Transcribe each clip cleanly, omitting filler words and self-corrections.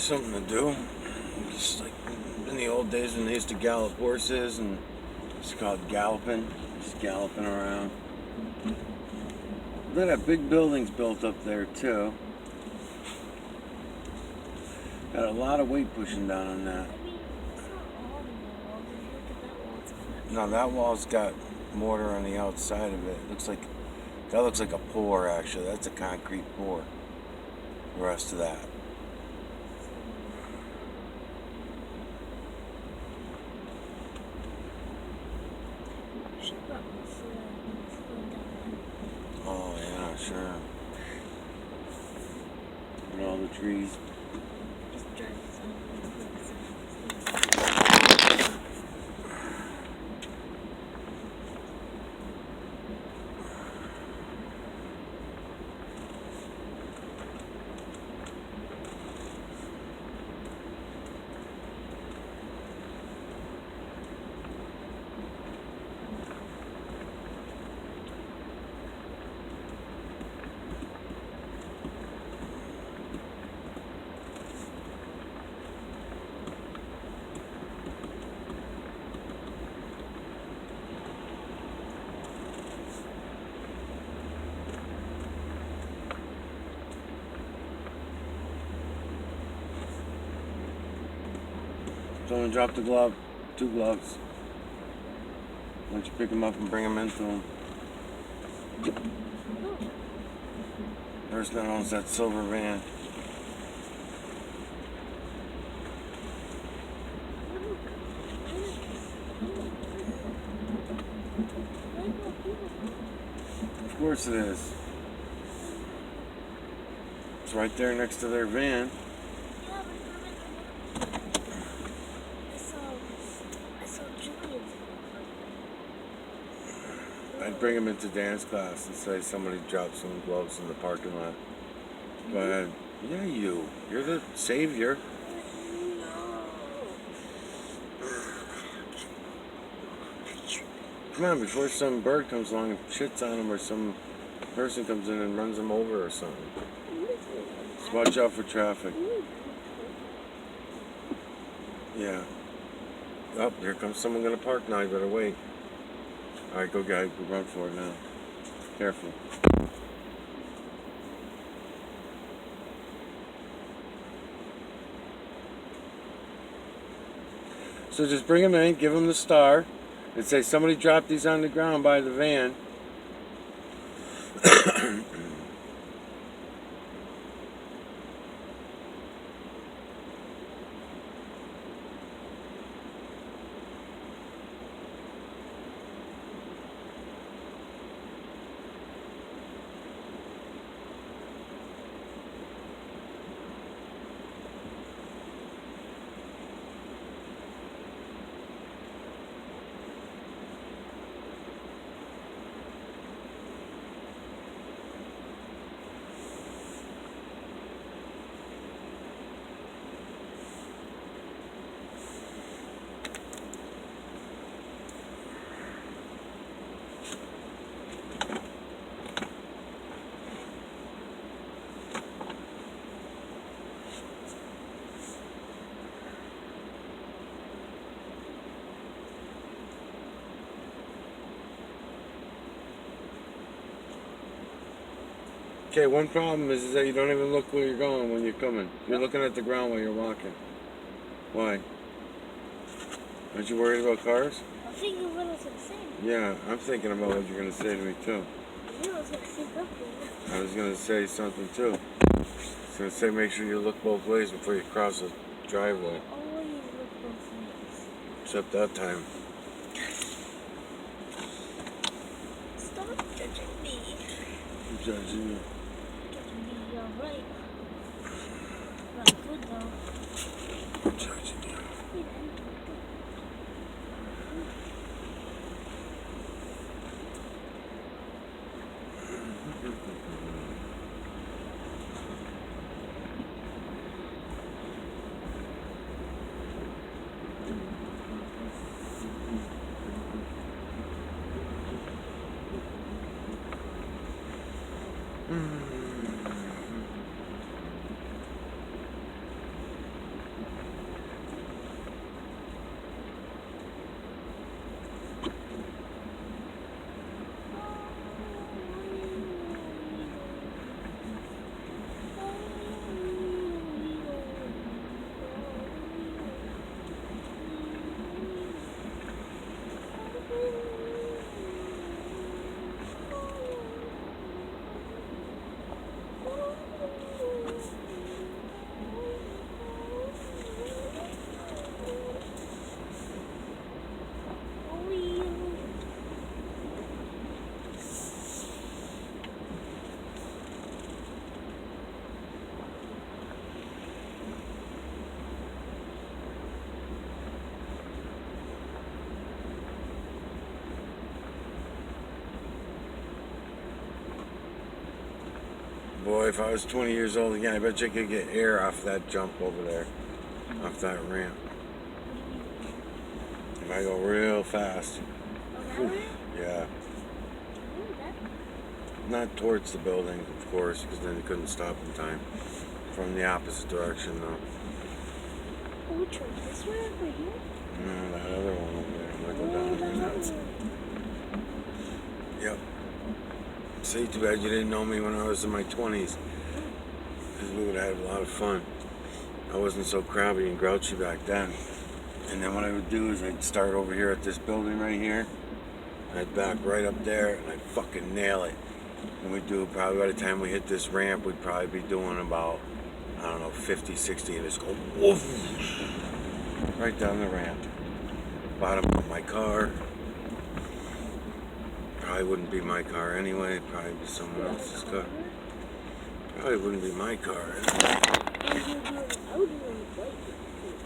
Something to do. Just like in the old days when they used to gallop horses, and it's called galloping. Just galloping around. They have big buildings built up there too. Got a lot of weight pushing down on that. I mean, it's not all the walls. If you look at that wall, it's flat. No, that wall's got mortar on the outside of it. Looks like that looks like a pour actually. That's a concrete pour. The rest of that. She brought me slowing down. Oh yeah, sure. And all the trees. Just drive some. Someone dropped a glove, 2 gloves. Why don't you pick them up and bring them into them? Person that owns that silver van. Of course it is. It's right there next to their van. I saw Julian's. I'd bring him into dance class and say somebody dropped some gloves in the parking lot. Go ahead. Yeah, you. You're the savior. Come on, before some bird comes along and shits on him, or some person comes in and runs him over or something. Just watch out for traffic. Yeah. Oh, here comes someone gonna park now. You better wait. All right, go guys. Go run for it now. Careful. So just bring them in, give them the star, and say somebody dropped these on the ground by the van. Okay, one problem is that you don't even look where you're going when you're coming. You're looking at the ground while you're walking. Why? Aren't you worried about cars? I'm thinking what I was going to say. Yeah, I'm thinking about what you're going to say to me too. You was going to say something. I was going to say something too. I was going to say make sure you look both ways before you cross the driveway. Always look both ways. Except that time. Stop judging me. I'm judging you. Judging me, you're right. Not good though. I'm judging you. Boy, if I was 20 years old again, I bet you could get air off that jump over there, off that ramp. If I go real fast. Oh, that way? Yeah. Ooh, that. Not towards the building, of course, because then you couldn't stop in time. From the opposite direction, though. Oh, which one? This one over here? No, that other one over there. I'm gonna go Oh, down that there now. other one. Yep. See, too bad you didn't know me when I was in my 20s. Because we would have had a lot of fun. I wasn't so crabby and grouchy back then. And then what I would do is I'd start over here at this building right here. I'd back right up there and I'd fucking nail it. And we'd do, probably by the time we hit this ramp, we'd probably be doing about, I don't know, 50, 60, and just go woof, right down the ramp. Bottom of my car. Probably wouldn't be my car anyway, probably be someone else's car. Probably wouldn't be my car anyway.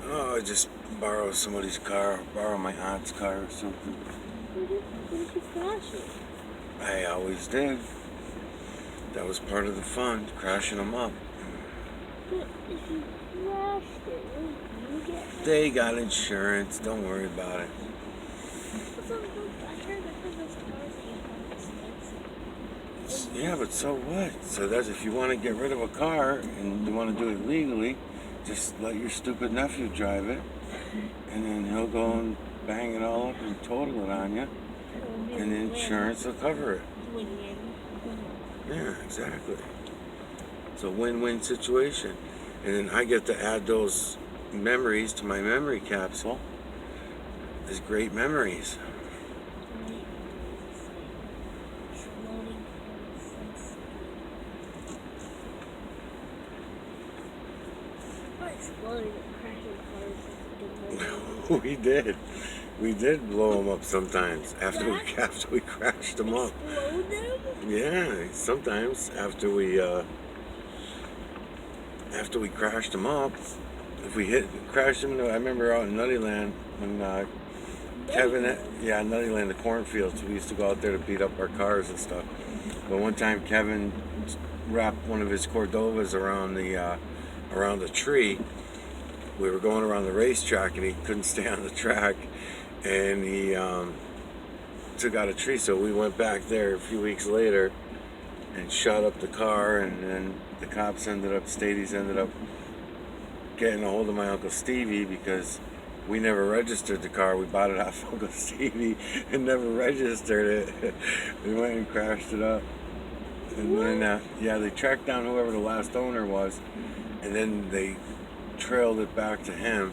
Oh, I'd just borrow somebody's car, borrow my aunt's car or something. What if you crash it? I always did. That was part of the fun, crashing them up. But if you crashed it, wouldn't you get hurt? They got insurance, don't worry about it. I heard that those cars ain't expensive. Yeah, but so what? So that's if you want to get rid of a car and you want to do it legally, just let your stupid nephew drive it, and then he'll go and bang it all up and total it on you, and the insurance will cover it. Yeah, exactly. It's a win-win situation. And then I get to add those memories to my memory capsule as great memories. We did. We did blow them up sometimes after we crashed them up. Explode them? Yeah, sometimes after we crashed them up, if we crashed them. I remember out in Nuttyland when Kevin, Nuttyland, the cornfields. We used to go out there to beat up our cars and stuff. But one time Kevin wrapped one of his Cordovas around the tree. We were going around the racetrack and he couldn't stay on the track, and he took out a tree. So we went back there a few weeks later and shot up the car, and then the cops ended up getting a hold of my Uncle Stevie because we never registered the car. We bought it off Uncle Stevie and never registered it. We went and crashed it up. And then, they tracked down whoever the last owner was, and then they trailed it back to him.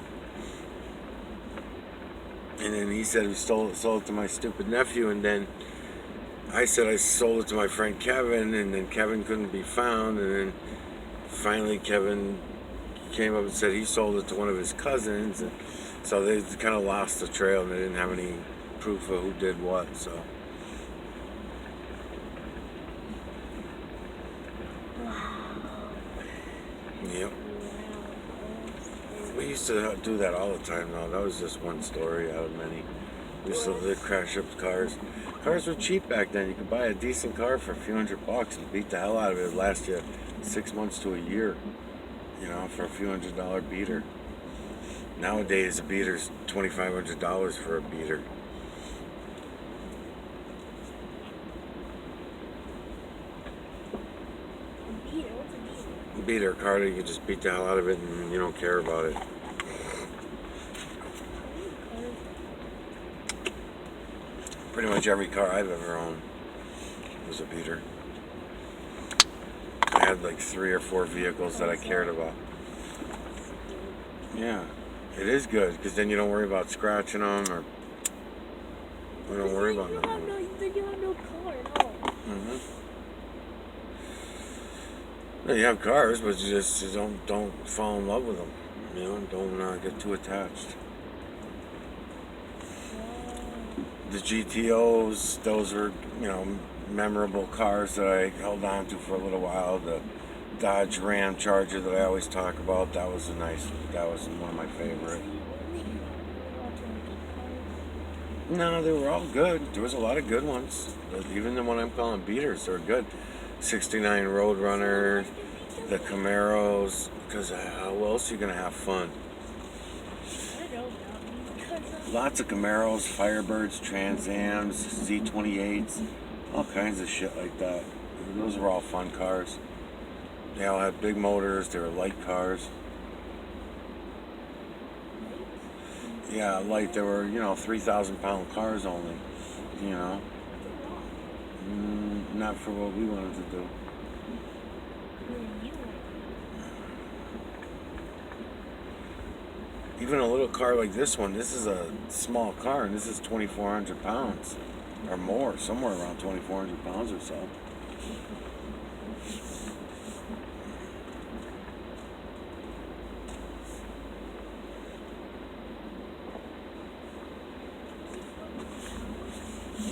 And then he said he sold it to my stupid nephew, and then I said I sold it to my friend Kevin, and then Kevin couldn't be found, and then finally Kevin came up and said he sold it to one of his cousins, and so they kind of lost the trail, and they didn't have any proof of who did what, so. Yep. We used to do that all the time, though. That was just one story out of many. We used to crash up cars. Cars were cheap back then. You could buy a decent car for a few $100 and beat the hell out of it. It'd last you 6 months to a year, for a few $100 beater. Nowadays, a beater's $2,500 for a beater. Beater car that you can just beat the hell out of it and you don't care about it. Pretty much every car I've ever owned was a beater. I had like 3 or 4 vehicles that I cared about. Yeah, it is good because then you don't worry about scratching them, or you don't worry about nothing. Then you have no car at all. Mm-hmm. No, you have cars, but you don't fall in love with them. Don't get too attached. The GTOs, those were, memorable cars that I held on to for a little while. The Dodge Ram Charger that I always talk about, that was one of my favorite. No, they were all good. There was a lot of good ones. Even the one I'm calling beaters, they were good. '69 Roadrunner, the Camaros. Because how else are you gonna have fun? I don't know. Because Lots of Camaros, Firebirds, Trans Ams, Z28s, all kinds of shit like that. Those were all fun cars. They all had big motors. They were light cars. Yeah, light. They were 3,000-pound cars only. You know, not for what we wanted to do. Even a little car like this one, this is a small car, and this is 2,400 pounds or more, somewhere around 2,400 pounds or so.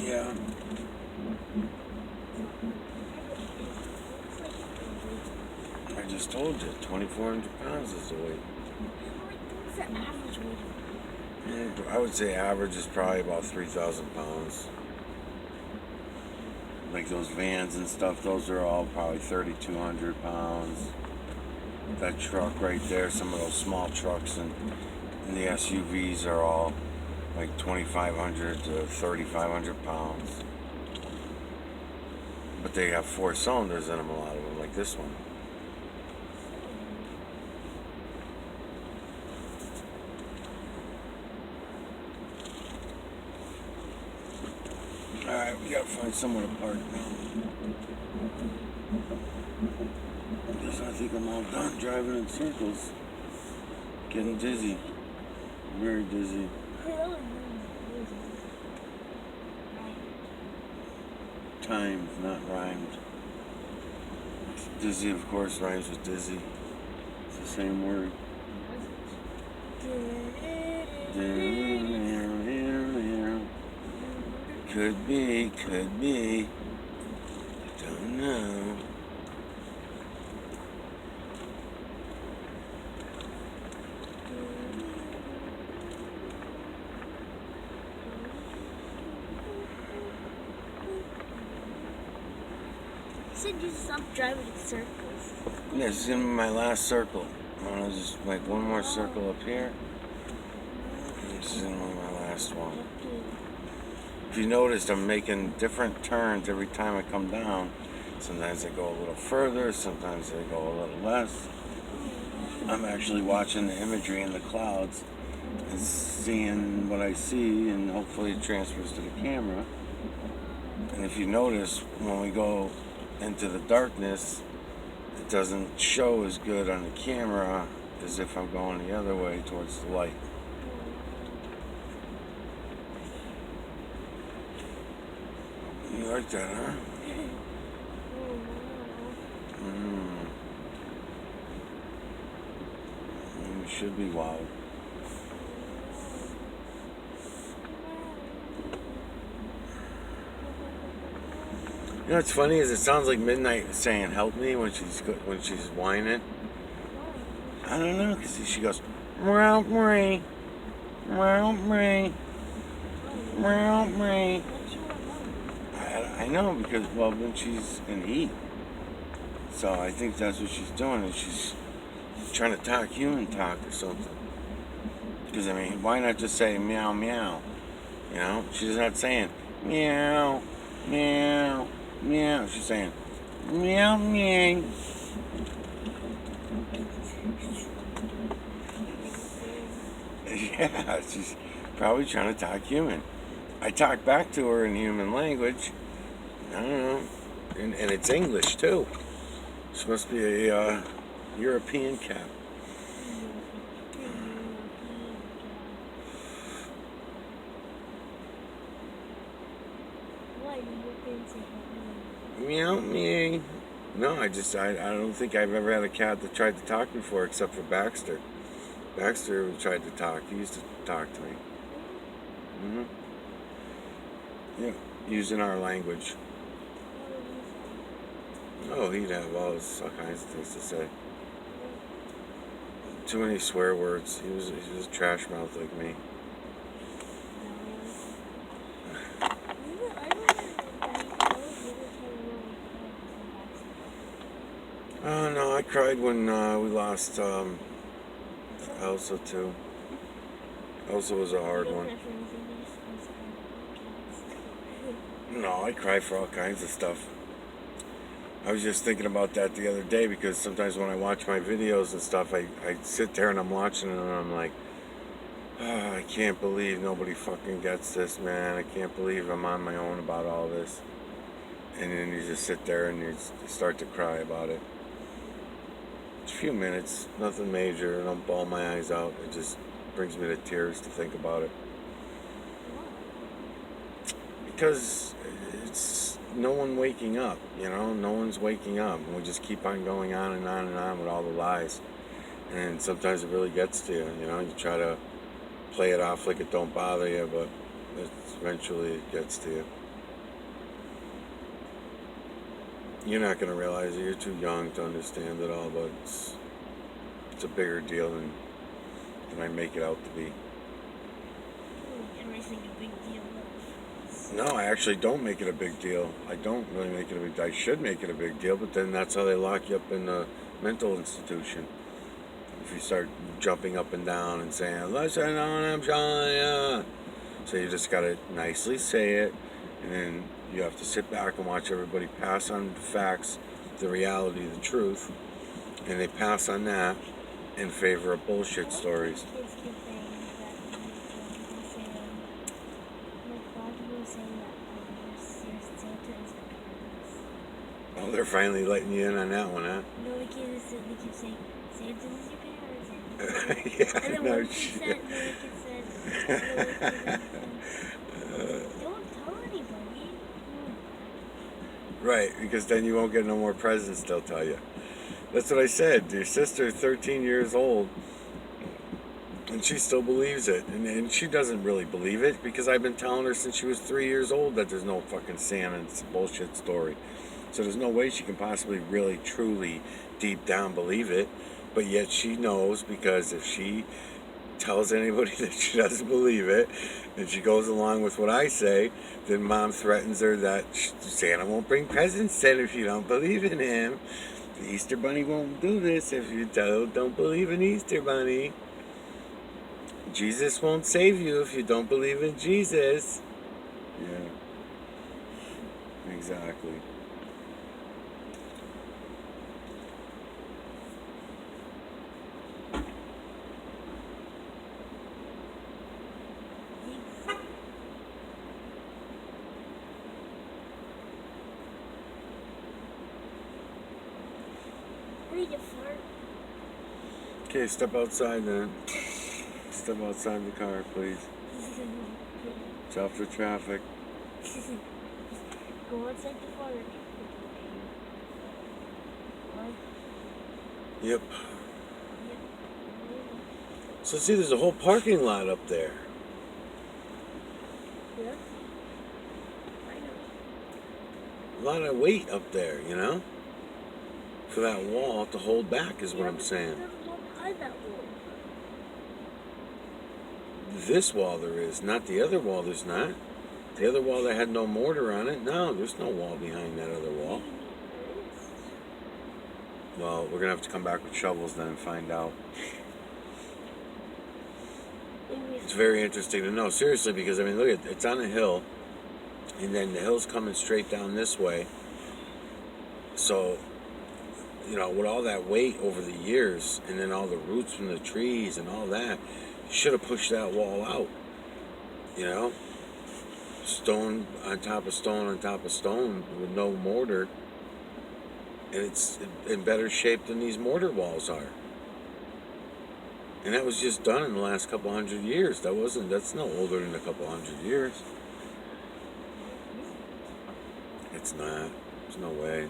Yeah. I just told you, 2,400 pounds is the weight. what's the average weight? I would say average is probably about 3,000 pounds. Like those vans and stuff, those are all probably 3,200 pounds. That truck right there, some of those small trucks and the SUVs are all like 2,500 to 3,500 pounds. But they have 4 cylinders in them, a lot of them, like this one. Alright, we gotta find somewhere to park now. Because I think I'm all done driving in circles. Getting dizzy. Very dizzy. Timed, not rhymed. Dizzy, of course, rhymes with dizzy. It's the same word. Could be, could be. Don't know. You said you stopped driving in circles. Yeah, this is gonna be my last circle. I wanna just make one more circle up here. And this is gonna be my last one. If you noticed, I'm making different turns every time I come down. Sometimes I go a little further, sometimes I go a little less. I'm actually watching the imagery in the clouds and seeing what I see, and hopefully it transfers to the camera. And if you notice, when we go into the darkness, it doesn't show as good on the camera as if I'm going the other way towards the light. You like that, huh? You should be wild. You know what's funny is it sounds like Midnight saying "help me" when she's whining. I don't know, because she goes "meow me, meow me, meow me." I know, because when she's in heat, so I think that's what she's doing, is she's trying to talk human talk or something. Because I mean, why not just say meow meow? You know, she's not saying meow meow. Meow, she's saying meow meow. Yeah, she's probably trying to talk human. I talk back to her in human language. I don't know. And it's English too. She must be a European cat. Meow meow. No, I don't think I've ever had a cat that tried to talk before, except for Baxter. Baxter tried to talk. He used to talk to me. Yeah, using our language. Oh, he'd have all kinds of things to say. Too many swear words. He was a trash mouth like me. cried when we lost Elsa too. Elsa was a hard one. No, I cry for all kinds of stuff. I was just thinking about that the other day because sometimes when I watch my videos and stuff, I sit there and I'm watching it and I'm like, oh, I can't believe nobody fucking gets this, man. I can't believe I'm on my own about all this. And then you just sit there and you start to cry about it. It's a few minutes, nothing major. I don't bawl my eyes out. It just brings me to tears to think about it. Because it's no one waking up, you know? No one's waking up. And we just keep on going on and on and on with all the lies. And sometimes it really gets to you, you know? You try to play it off like it don't bother you, but eventually it gets to you. You're not going to realize it. You're too young to understand it all, but it's a bigger deal than I make it out to be. Everything a big deal. No, I actually don't make it a big deal. I don't really make it a big deal. I should make it a big deal, but then that's how they lock you up in a mental institution. If you start jumping up and down and saying, listen on, I'm John, yeah. So you just got to nicely say it, and then you have to sit back and watch everybody pass on the facts, the reality, the truth, and they pass on that in favor of bullshit stories. Kids keep saying that a lot of people saying that your Santa is the parents. Oh, they're finally letting you in on that one, huh? No, they keep saying Santa is your parents. Yeah, And then no one kid shit. said, don't tell anybody. Right, because then you won't get no more presents, they'll tell you. That's what I said. Your sister's 13 years old, and she still believes it. And she doesn't really believe it, because I've been telling her since she was 3 years old that there's no fucking Santa. It's a bullshit story. So there's no way she can possibly really, truly, deep down believe it. But yet she knows, because if she tells anybody that she doesn't believe it, and she goes along with what I say, then Mom threatens her that Santa won't bring presents then if you don't believe in him. The Easter Bunny won't do this if you don't believe in Easter Bunny. Jesus won't save you if you don't believe in Jesus. Yeah. Exactly. I need to flirt. Okay, step outside then. Step outside the car, please. Stop the traffic. Go outside the flirt. What? Yep. So see, there's a whole parking lot up there. Yeah. I know. A lot of weight up there, you know? For that wall to hold back is what I'm saying. There's one behind that wall. This wall there is, not the other wall there's not. The other wall that had no mortar on it, no, there's no wall behind that other wall. Well, we're gonna have to come back with shovels then and find out. It's very interesting to know, seriously, because I mean, look at it's on a hill, and then the hill's coming straight down this way. So, you know, with all that weight over the years, and then all the roots from the trees and all that, you should have pushed that wall out. You know, stone on top of stone on top of stone with no mortar, and it's in better shape than these mortar walls are. And that was just done in the last couple hundred years. That's no older than a couple hundred years. It's not. There's no way.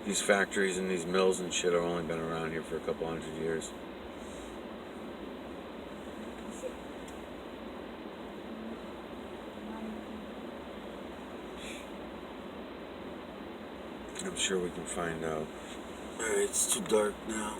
These factories and these mills and shit have only been around here for a couple hundred years. I'm sure we can find out. Alright, it's too dark now.